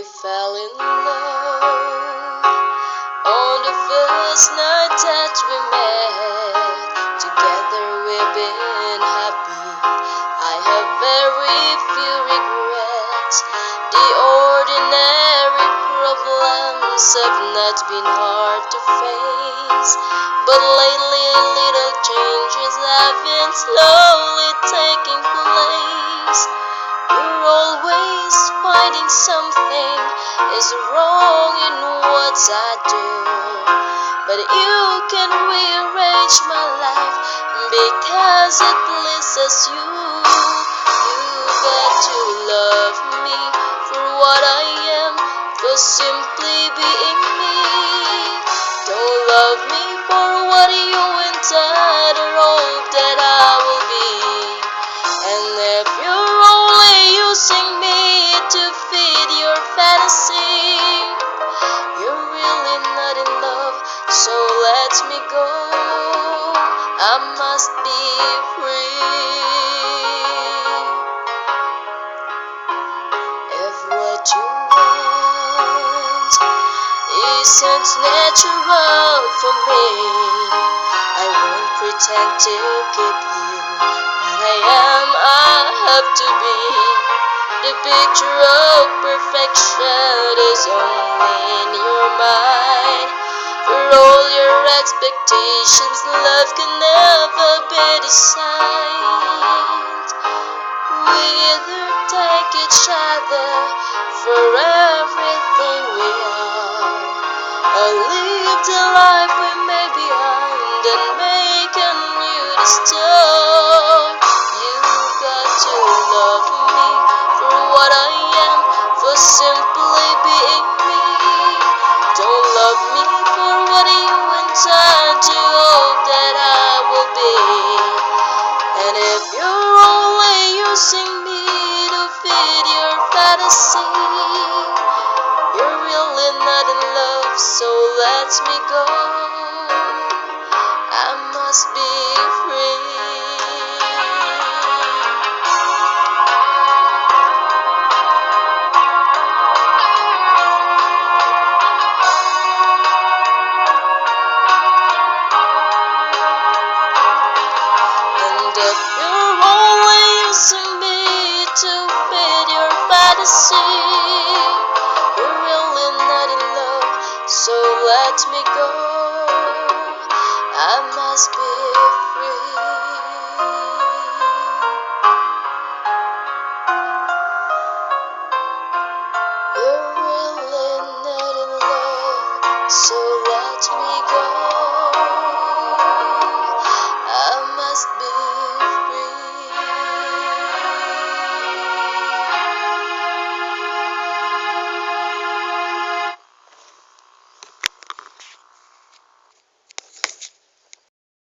fell in love on the first night that we met. Together we've been happy. I have very few regrets. The ordinary problems have not been hard to face, but lately little changes have been slowly taking place. You're always finding something is wrong in what I do, but you can rearrange my life because it pleases you. You got to love me for what I am, for simply being me. Don't love me for what you intend or hope that I will be. And if you're only using me to feed your fantasy, you're really not in love, so let me go. I must be free. If what you want isn't natural for me, I won't pretend to keep you. What I am, I have to be. The picture of perfection is only in your mind. For all your expectations, love can never be designed. We either take each other for everything we are, or live the life we may behind and make a new start. You've got to love me for what I am, for simply being me. Don't love me for what you intend to hope that I will be. And if you're only using me to feed your fantasy, you're really not in love, so let me go. I must be free. And if you're only using me to feed your fantasy, you're really not in love, so let me go. I must be free. You're really not in love, so let me go.